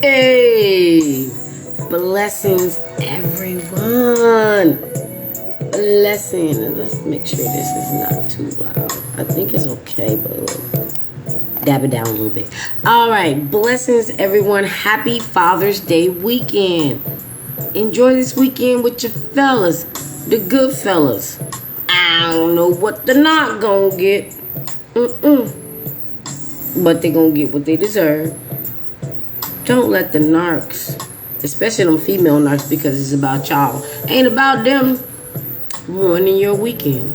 Hey, blessings, everyone. Blessings. Let's make sure this is not too loud. I think it's okay, but dab it down a little bit. All right, blessings, everyone. Happy Father's Day weekend. Enjoy this weekend with your fellas, the good fellas. I don't know what they're not gonna get, but they're gonna get what they deserve. Don't let the narcs, especially them female narcs, because it's about y'all, ain't about them, ruining your weekend,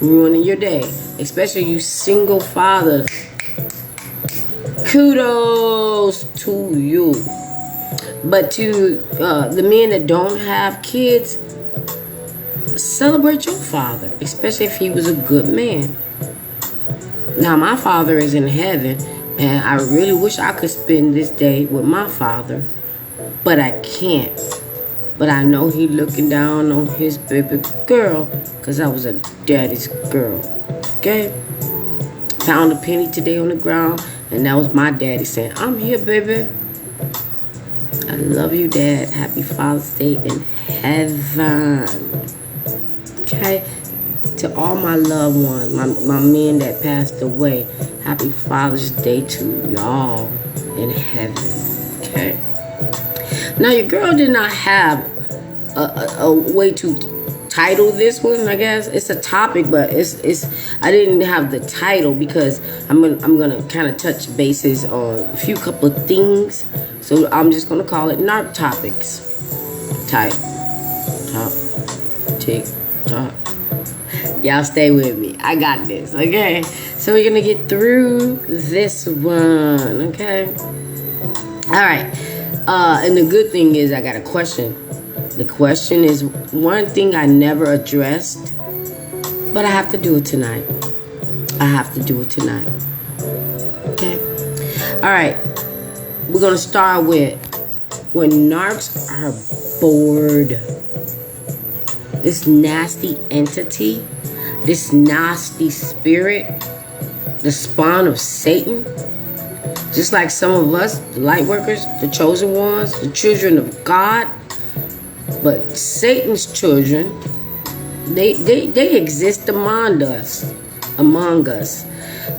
ruining your day. Especially you single fathers. Kudos to you. But to the men that don't have kids, celebrate your father, especially if he was a good man. Now, my father is in heaven, and I really wish I could spend this day with my father, but I can't. But I know he looking down on his baby girl, because I was a daddy's girl. Okay? Found a penny today on the ground, and that was my daddy saying, I'm here, baby. I love you, Dad. Happy Father's Day in heaven. Okay? To all my loved ones, my men that passed away, happy Father's Day to y'all in heaven. Okay? Now, your girl did not have a way to title this one. I guess it's a topic, but it's I didn't have the title because I'm gonna kind of touch bases on a few couple of things. So I'm just gonna call it narc topics. Type, talk, tick, talk. Y'all stay with me. I got this, okay? So we're going to get through this one, okay? All right. And the good thing is I got a question. The question is one thing I never addressed, but I have to do it tonight. I have to do it tonight. Okay? All right. We're going to start with when narcs are bored. This nasty entity, this nasty spirit, the spawn of Satan, just like some of us, the light workers, the chosen ones, the children of God, but Satan's children, they exist among us.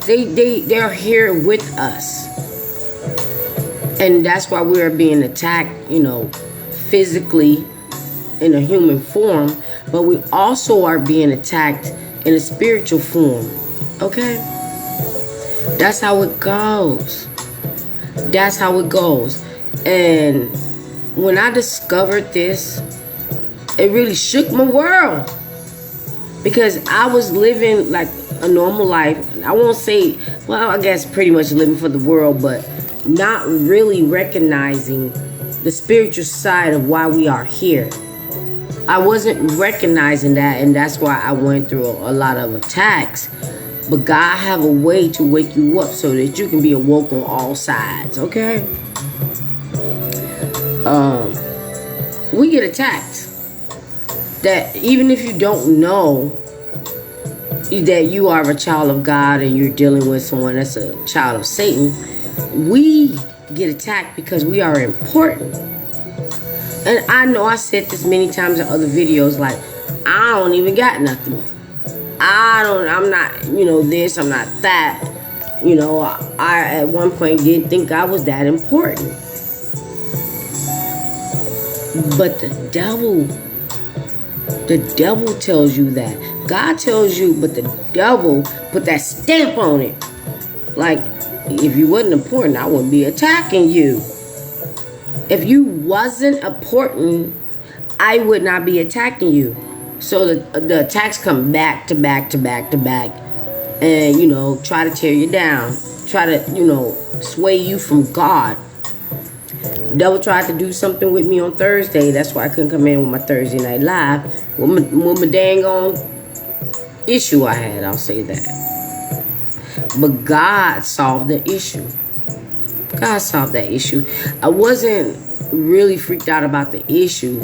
They're here with us, and that's why we are being attacked, physically in a human form. But we also are being attacked in a spiritual form. Okay? That's how it goes. That's how it goes. And when I discovered this, it really shook my world. Because I was living like a normal life. I won't say, well, I guess pretty much living for the world, but not really recognizing the spiritual side of why we are here. I wasn't recognizing that, and that's why I went through a lot of attacks. But God have a way to wake you up so that you can be awoke on all sides, okay? We get attacked. That even if you don't know that you are a child of God and you're dealing with someone that's a child of Satan, we get attacked because we are important. And I know I said this many times in other videos, like, I don't even got nothing. I'm not, this, I'm not that. I at one point didn't think I was that important. But the devil tells you that. God tells you, but the devil put that stamp on it. Like, if you wasn't important, I wouldn't be attacking you. If you wasn't important, I would not be attacking you. So the attacks come back to back to back to back. And, try to tear you down. Try to, sway you from God. The devil tried to do something with me on Thursday. That's why I couldn't come in with my Thursday night live. With my dang on issue I had, I'll say that. But God solved the issue. God solved that issue. I wasn't really freaked out about the issue.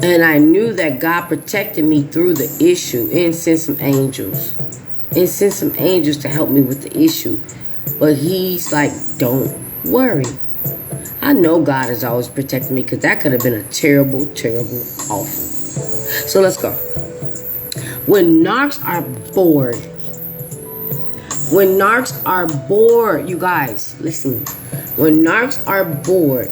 And I knew that God protected me through the issue and sent some angels. And sent some angels to help me with the issue. But he's like, don't worry. I know God has always protected me, because that could have been a terrible, terrible, awful. So let's go. When narcs are bored, you guys, listen. When narcs are bored,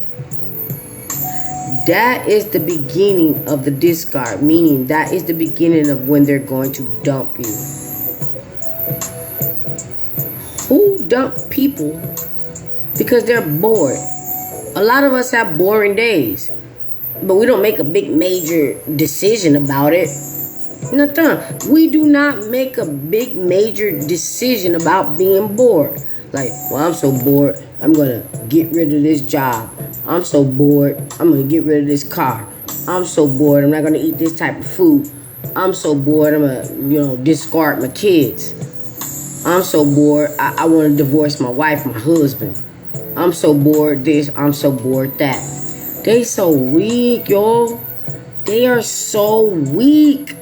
that is the beginning of the discard, meaning that is the beginning of when they're going to dump you. Who dump people because they're bored? A lot of us have boring days, but we don't make a big major decision about it. Nothing. We do not make a big major decision about being bored. Like, well, I'm so bored, I'm gonna get rid of this job. I'm so bored, I'm gonna get rid of this car. I'm so bored, I'm not gonna eat this type of food. I'm so bored, I'm gonna, discard my kids. I'm so bored, I wanna divorce my wife, my husband. I'm so bored this, I'm so bored that. They so weak, y'all. They are so weak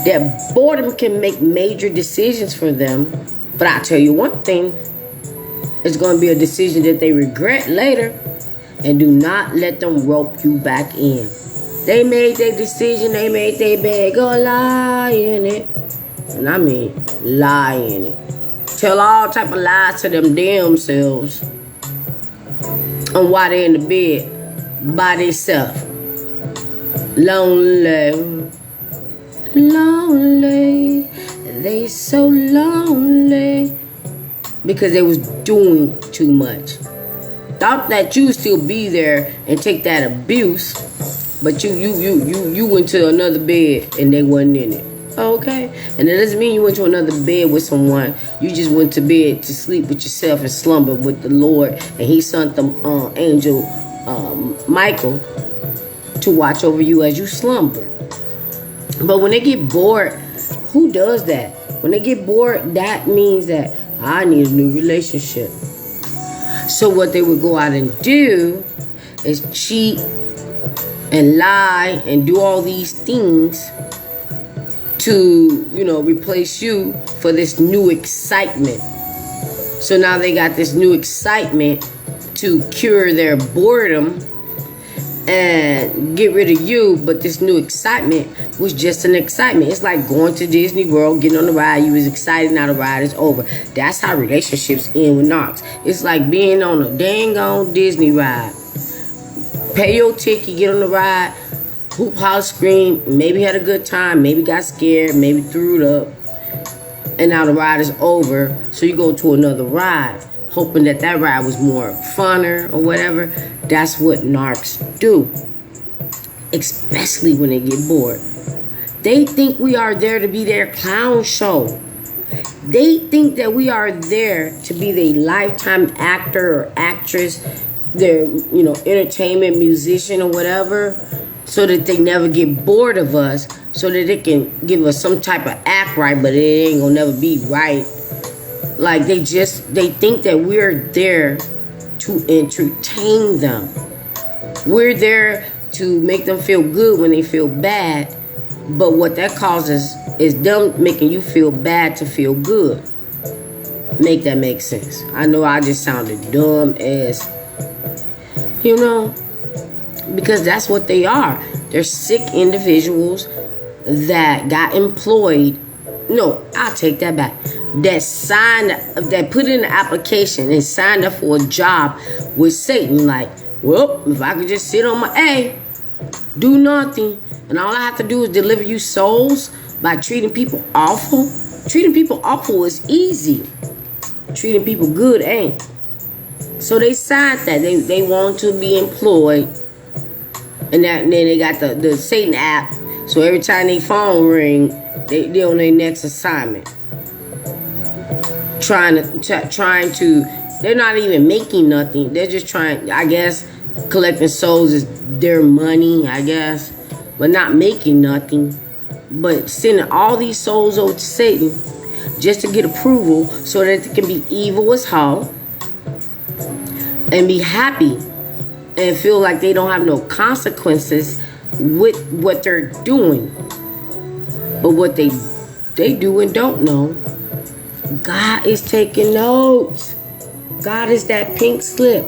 that boredom can make major decisions for them. But I'll tell you one thing, it's going to be a decision that they regret later. And do not let them rope you back in. They made their decision, they made their bed, go lie in it. And I mean, lie in it. Tell all type of lies to them damn selves on why they're in the bed by themselves. Lonely, they so lonely because they was doing too much. Thought that you would still be there and take that abuse, but you went to another bed and they wasn't in it. Okay, and it doesn't mean you went to another bed with someone. You just went to bed to sleep with yourself and slumber with the Lord, and He sent the angel Michael to watch over you as you slumber. But when they get bored, who does that? When they get bored, that means that I need a new relationship. So what they would go out and do is cheat and lie and do all these things to, replace you for this new excitement. So now they got this new excitement to cure their boredom and get rid of you, but this new excitement was just an excitement. It's like going to Disney World, getting on the ride. You was excited, now the ride is over. That's how relationships end with narcs. It's like being on a dang on Disney ride. Pay your ticket, get on the ride, hoop, holler, scream, maybe had a good time, maybe got scared, maybe threw it up, and now the ride is over, so you go to another ride, hoping that ride was more funner or whatever. That's what narcs do, especially when they get bored. They think we are there to be their clown show. They think that we are there to be their lifetime actor or actress, their, entertainment musician or whatever, so that they never get bored of us, so that they can give us some type of act right, but it ain't gonna never be right. Like they think that we're there to entertain them. We're there to make them feel good when they feel bad. But what that causes is them making you feel bad to feel good. Make that make sense? I know I just sounded dumb as, because that's what they are. They're sick individuals that got employed. No, I'll take that back. That put in an application and signed up for a job with Satan. Like, well, if I could just sit on my do nothing, and all I have to do is deliver you souls by treating people awful. Treating people awful is easy. Treating people good ain't. So they signed that. They want to be employed. And then they got the Satan app. So every time they phone ring, they on their next assignment. Trying to, they're not even making nothing. They're just trying, I guess, collecting souls is their money, I guess. But not making nothing. But sending all these souls over to Satan just to get approval so that they can be evil as hell and be happy and feel like they don't have no consequences with what they're doing. But what they do and don't know, God is taking notes. God is that pink slip.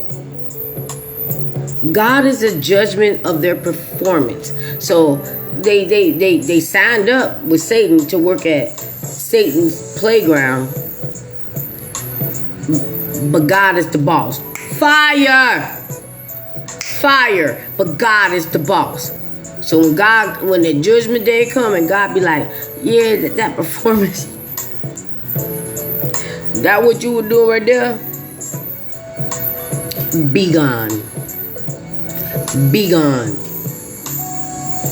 God is a judgment of their performance. So they signed up with Satan to work at Satan's playground, but God is the boss. Fire! But God is the boss. So when the judgment day come and God be like, yeah, that performance, that what you were doing right there? Be gone. Be gone.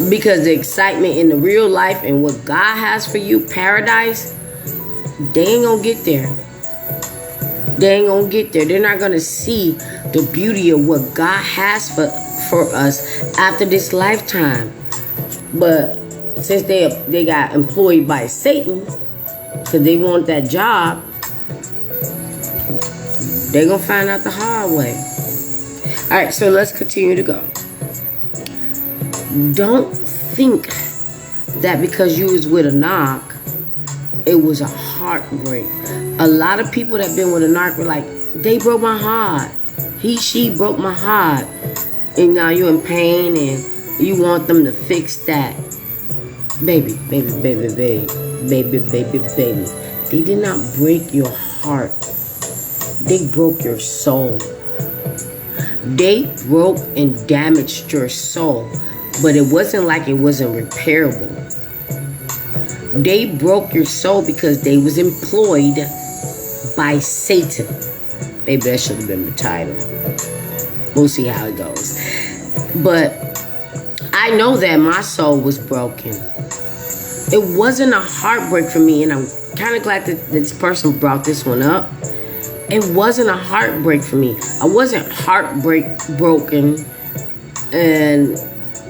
Because the excitement in the real life and what God has for you, paradise, they ain't gonna get there. They ain't gonna get there. They're not gonna see the beauty of what God has for us after this lifetime. But since they got employed by Satan, because they want that job, they're gonna find out the hard way. Alright, so let's continue to go. Don't think that because you was with a narc, it was a heartbreak. A lot of people that been with a narc were like, they broke my heart. She broke my heart. And now you're in pain and you want them to fix that. Baby. They did not break your heart. They broke your soul. They broke and damaged your soul. But it wasn't like it wasn't repairable. They broke your soul because they was employed by Satan. Maybe that should have been the title. We'll see how it goes. But I know that my soul was broken. It wasn't a heartbreak for me, and I'm kind of glad that this person brought this one up. It wasn't a heartbreak for me. I wasn't broken, and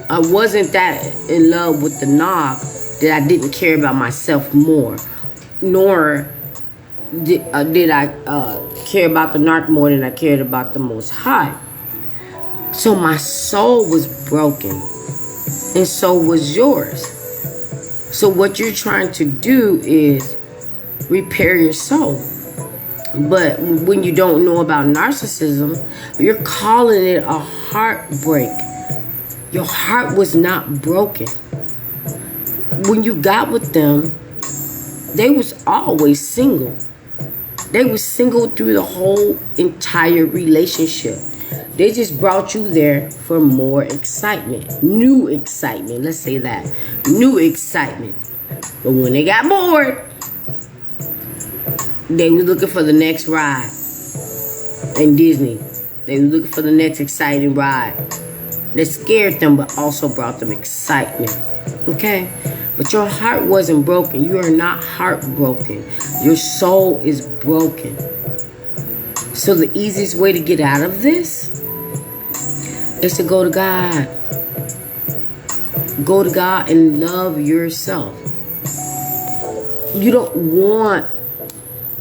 I wasn't that in love with the knob that I didn't care about myself more, nor did I care about the narc more than I cared about the Most High. So my soul was broken, and so was yours. So what you're trying to do is repair your soul. But when you don't know about narcissism, you're calling it a heartbreak. Your heart was not broken. When you got with them, they was always single. They was single through the whole entire relationship. They just brought you there for more excitement. New excitement. Let's say that. New excitement. But when they got bored, they was looking for the next ride in Disney. They was looking for the next exciting ride that scared them but also brought them excitement. Okay? But your heart wasn't broken. You are not heartbroken. Your soul is broken. So the easiest way to get out of this is to go to God. Go to God and love yourself. You don't want,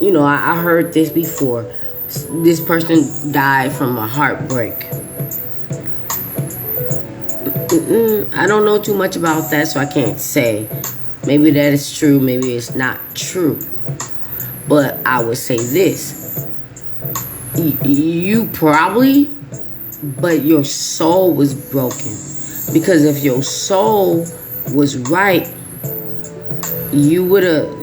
I heard this before. This person died from a heartbreak. I don't know too much about that, so I can't say. Maybe that is true, maybe it's not true. But I would say this. You probably, but your soul was broken. Because if your soul was right, you would have,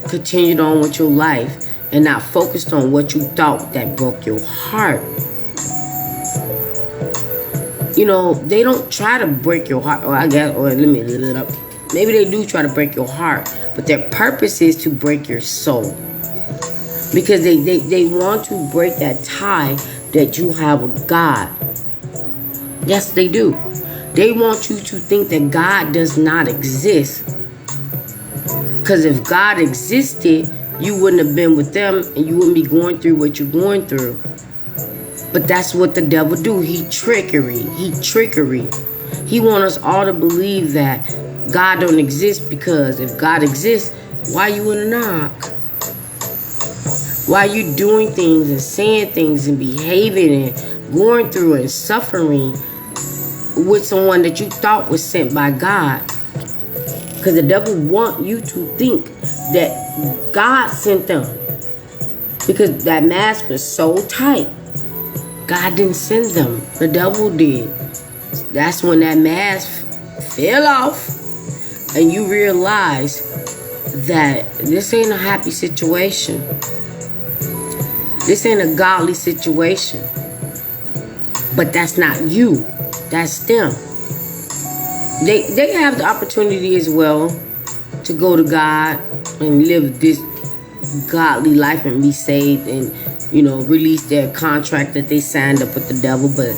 continued on with your life and not focused on what you thought that broke your heart. They don't try to break your heart. Maybe they do try to break your heart, but their purpose is to break your soul. Because they want to break that tie that you have with God. Yes, they do. They want you to think that God does not exist. Because if God existed, you wouldn't have been with them and you wouldn't be going through what you're going through. But that's what the devil do. He trickery. He want us all to believe that God don't exist, because if God exists, why you in a knock? Why you doing things and saying things and behaving and going through and suffering with someone that you thought was sent by God? Because the devil want you to think that God sent them. Because that mask was so tight. God didn't send them. The devil did. That's when that mask fell off and you realize that this ain't a happy situation. This ain't a godly situation. But that's not you. That's them. They have the opportunity as well to go to God and live this godly life and be saved and, release their contract that they signed up with the devil. But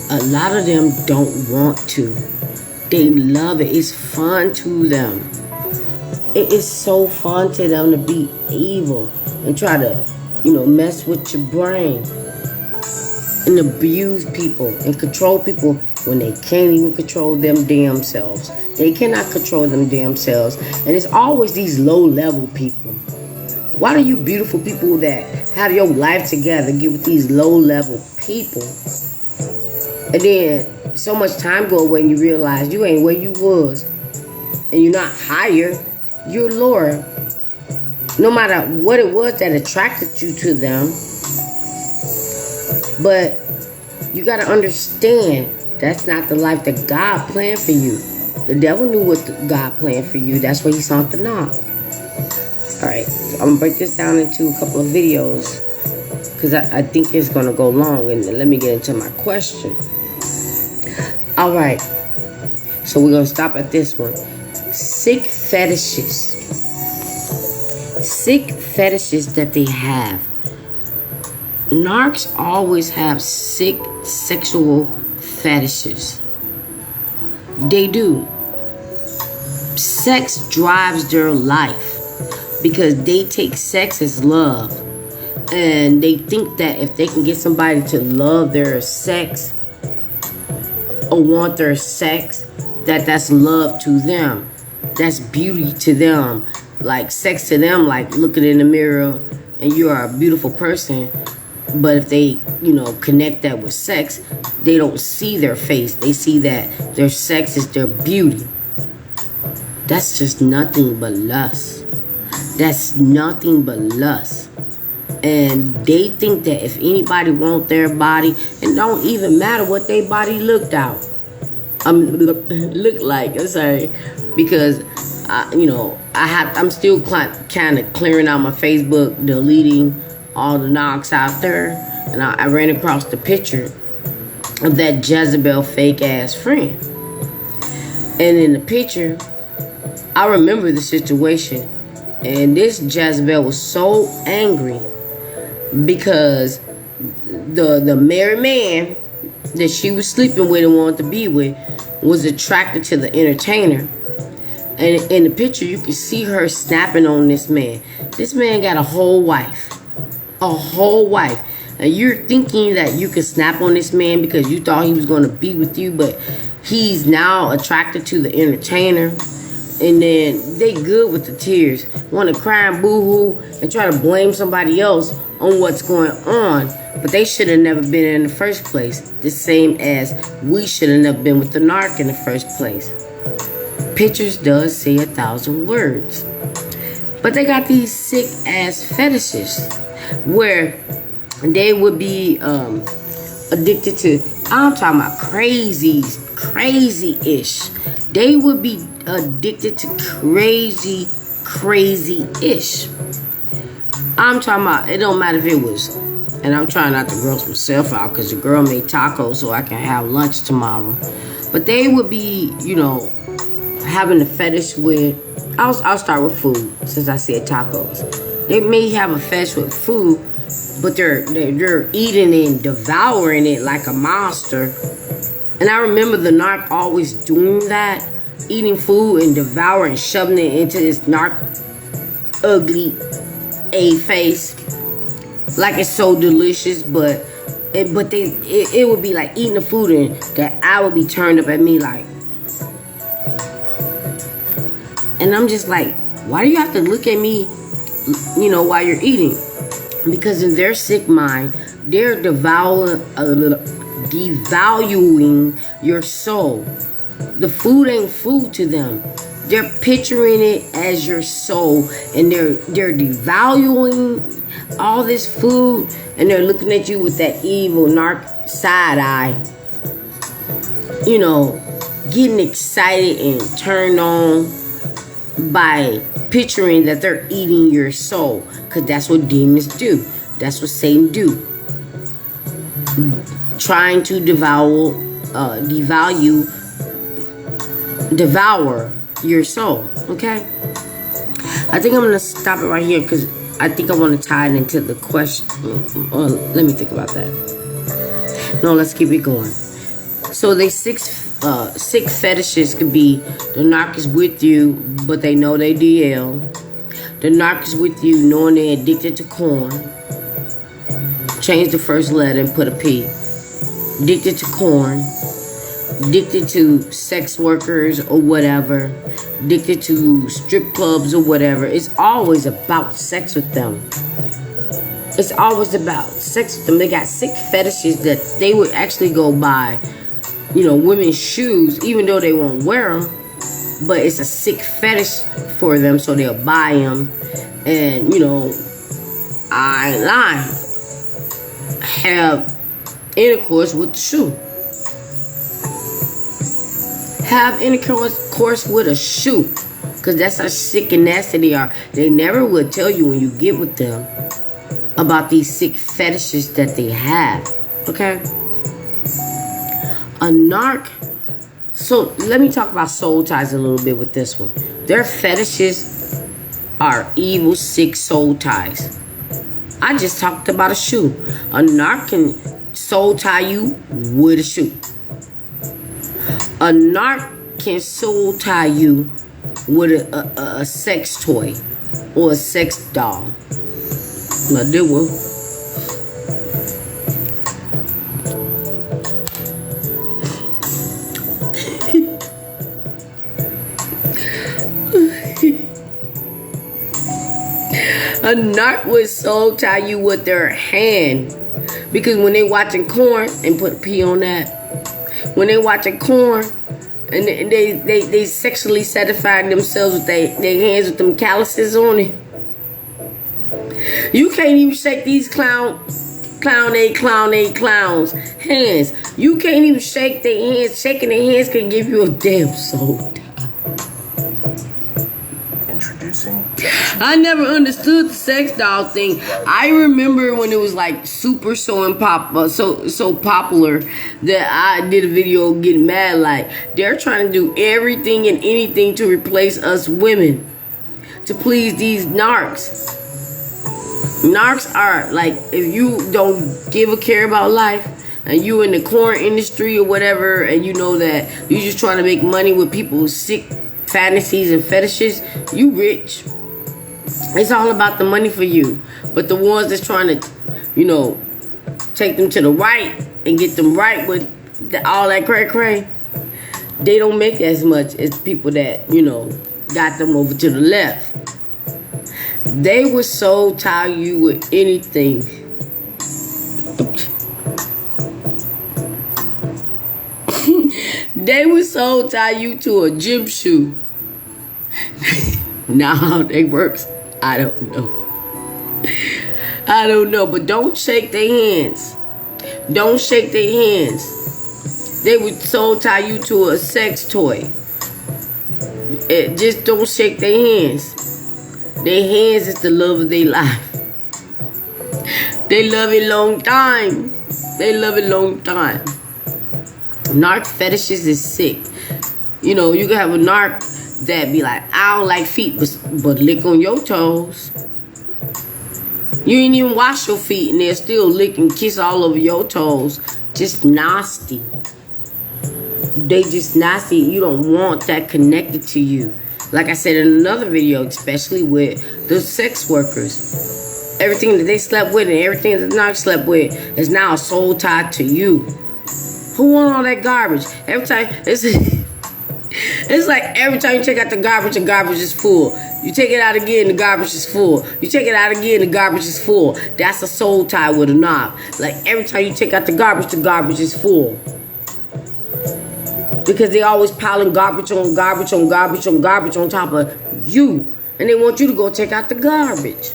a lot of them don't want to. They love it. It's fun to them. It is so fun to them to be evil and try to, mess with your brain and abuse people and control people when they can't even control them damn selves. They cannot control them damn selves. And it's always these low-level people. Why do you beautiful people that have your life together get with these low-level people? And then so much time go away and you realize you ain't where you was. And you're not higher, you're lower. No matter what it was that attracted you to them. But you got to understand that's not the life that God planned for you. The devil knew what God planned for you. That's why he sought the knock. Alright, so I'm going to break this down into a couple of videos because I think it's going to go long. And let me get into my question. Alright, so we're going to stop at this one. Sick fetishes. Sick fetishes that they have. Narcs always have sick sexual fetishes. They do. Sex drives their life because they take sex as love. And they think that if they can get somebody to love their sex or want their sex, that's love to them. That's beauty to them. Like sex to them, like looking in the mirror and you are a beautiful person. But if they, connect that with sex, they don't see their face. They see that their sex is their beauty. That's just nothing but lust. That's nothing but lust. And they think that if anybody want their body, it don't even matter what their body looked like. I'm sorry, because I'm still kind of clearing out my Facebook, deleting all the narcs out there, and I ran across the picture of that Jezebel fake ass friend. And in the picture, I remember the situation, and this Jezebel was so angry because the married man that she was sleeping with and wanted to be with was attracted to the entertainer. And in the picture, you can see her snapping on this man. This man got a whole wife. A whole wife. And you're thinking that you could snap on this man because you thought he was going to be with you, but he's now attracted to the entertainer. And then they good with the tears. Want to cry and boo-hoo and try to blame somebody else on what's going on. But they should have never been in the first place. The same as we should have never been with the narc in the first place. Pictures does say 1,000 words. But they got these sick ass fetishes where they would be addicted to, I'm talking about crazy-ish. They would be addicted to crazy-ish. I'm talking about, it don't matter if it was, and I'm trying not to gross myself out because the girl made tacos so I can have lunch tomorrow. But they would be, having a fetish with, I'll start with food since I said tacos. They may have a fetish with food, but they're eating and devouring it like a monster. And I remember the narc always doing that, eating food and devouring, shoving it into this narc ugly A face, like it's so delicious, but it would be like eating the food and that eye would be turned up at me like. And I'm just like, why do you have to look at me, while you're eating? Because in their sick mind, they're devaluing your soul. The food ain't food to them. They're picturing it as your soul, and they're devaluing all this food, and they're looking at you with that evil narc side eye. You know, getting excited and turned on by picturing that they're eating your soul, because that's what demons do. That's what Satan do. Trying to devour your soul. Okay, I think I'm gonna stop it right here because I think I want to tie it into the question. Let me think about that. No, let's keep it going. So they sick fetishes could be the narc is with you, but they know they DL. The narc is with you, knowing they're addicted to corn. Change the first letter and put a P. Addicted to corn. Addicted to sex workers or whatever. Addicted to strip clubs or whatever. It's always about sex with them. It's always about sex with them. They got sick fetishes that they would actually go buy, you know, women's shoes, even though they won't wear them. But it's a sick fetish for them, so they'll buy them. And, you know, I ain't lying. Have intercourse with the shoe. Have intercourse with a shoe. Because that's how sick and nasty they are. They never would tell you when you get with them about these sick fetishes that they have. Okay? A narc. So let me talk about soul ties a little bit with this one. Their fetishes are evil, sick soul ties. I just talked about a shoe. A narc can soul tie you with a shoe. A narc can soul tie you with a sex toy or a sex doll. Now, there will. A narc would soul tie you with their hand. Because when they watching corn, and put a P on that, when they watching corn, and they sexually satisfying themselves with their hands with them calluses on it. You can't even shake these clowns' hands. You can't even shake their hands. Shaking their hands can give you a damn soul. I never understood the sex doll thing. I remember when it was like super so popular that I did a video getting mad. Like, they're trying to do everything and anything to replace us women, to please these narcs. Narcs are like, if you don't give a care about life and you in the corn industry or whatever, and you know that you just trying to make money with people's sick fantasies and fetishes, you rich. It's all about the money for you. But the ones that's trying to, you know, take them to the right and get them right with all that cray-cray, they don't make as much as people that, you know, got them over to the left. They would soul tie you with anything. They would soul tie you to a gym shoe. Now how that works, I don't know. But don't shake their hands. Don't shake their hands. They would soul tie you to a sex toy. Just don't shake their hands. Their hands is the love of their life. They love it long time. Narc fetishes is sick. You know, you can have a narc that be like, I don't like feet, but lick on your toes. You ain't even wash your feet and they're still lick and kiss all over your toes. Just nasty. They just nasty. You don't want that connected to you. Like I said in another video, especially with the sex workers. Everything that they slept with and everything that the narc slept with is now a soul tied to you. Who want all that garbage? Every time, it's like every time you take out the garbage is full. You take it out again, the garbage is full. You take it out again, the garbage is full. That's a soul tie with a knob. Like every time you take out the garbage is full. Because they always piling garbage on garbage on garbage on garbage on top of you. And they want you to go take out the garbage.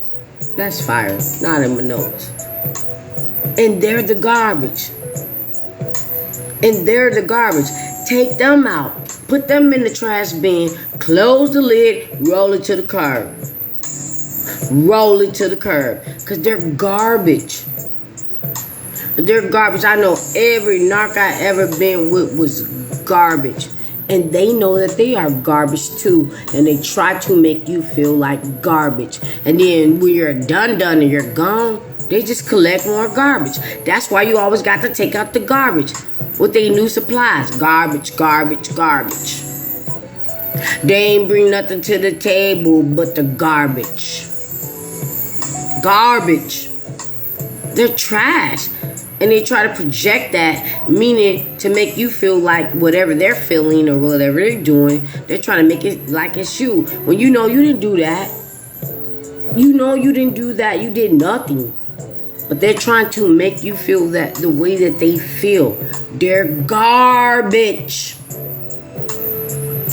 That's fire. Not in my notes. And they're the garbage. And they're the garbage. Take them out. Put them in the trash bin. Close the lid. Roll it to the curb. Roll it to the curb. Because they're garbage. They're garbage. I know every narc I ever been with was garbage. And they know that they are garbage too. And they try to make you feel like garbage. And then when you're done and you're gone, they just collect more garbage. That's why you always got to take out the garbage with their new supplies. Garbage, garbage, garbage. They ain't bring nothing to the table but the garbage. Garbage. They're trash. And they try to project that, meaning to make you feel like whatever they're feeling or whatever they're doing, they're trying to make it like it's you. When you know you didn't do that. You know you didn't do that. You did nothing. But they're trying to make you feel that the way that they feel. They're garbage.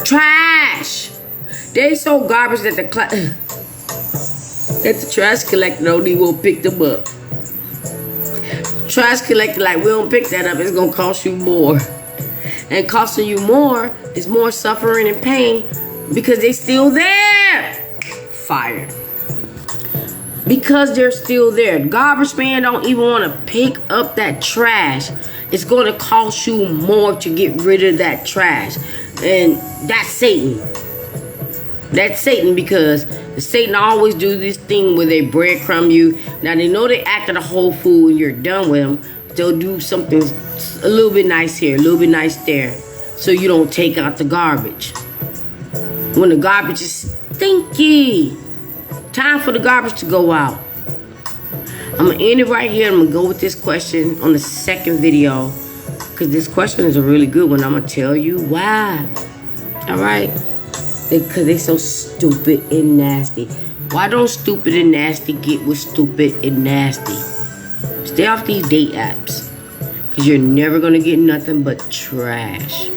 Trash. They so garbage that the trash collector don't even want to pick them up. Trash collector, like, we don't pick that up, it's gonna cost you more. And costing you more is more suffering and pain because they still there. Fire. Because they're still there. Garbage man don't even want to pick up that trash. It's gonna cost you more to get rid of that trash. And that's Satan. That's Satan, because Satan always do this thing where they breadcrumb you. Now they know they acting a whole fool and you're done with them. They'll do something a little bit nice here, a little bit nice there, so you don't take out the garbage. When the garbage is stinky, time for the garbage to go out. I'm gonna end it right here. I'm gonna go with this question on the second video, because this question is a really good one. I'm gonna tell you why. All right. Because they so stupid and nasty. Why don't stupid and nasty get with stupid and nasty? Stay off these date apps. Because you're never going to get nothing but trash.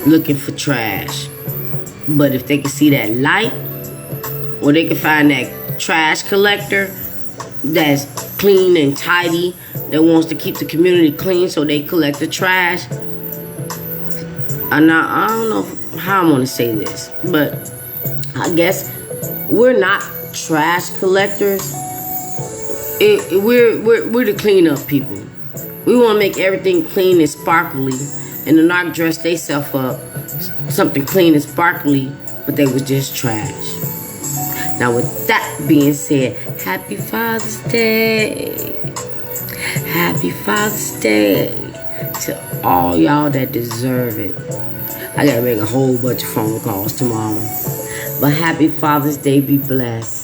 Looking for trash. But if they can see that light, or they can find that trash collector that's clean and tidy, that wants to keep the community clean so they collect the trash. I don't know how I'm gonna say this, but I guess we're not trash collectors. We're the cleanup people. We want to make everything clean and sparkly, and the narc dress they self up something clean and sparkly, but they was just trash. Now with that being said, happy Father's Day. Happy Father's Day to all y'all that deserve it. I gotta make a whole bunch of phone calls tomorrow. But happy Father's Day. Be blessed.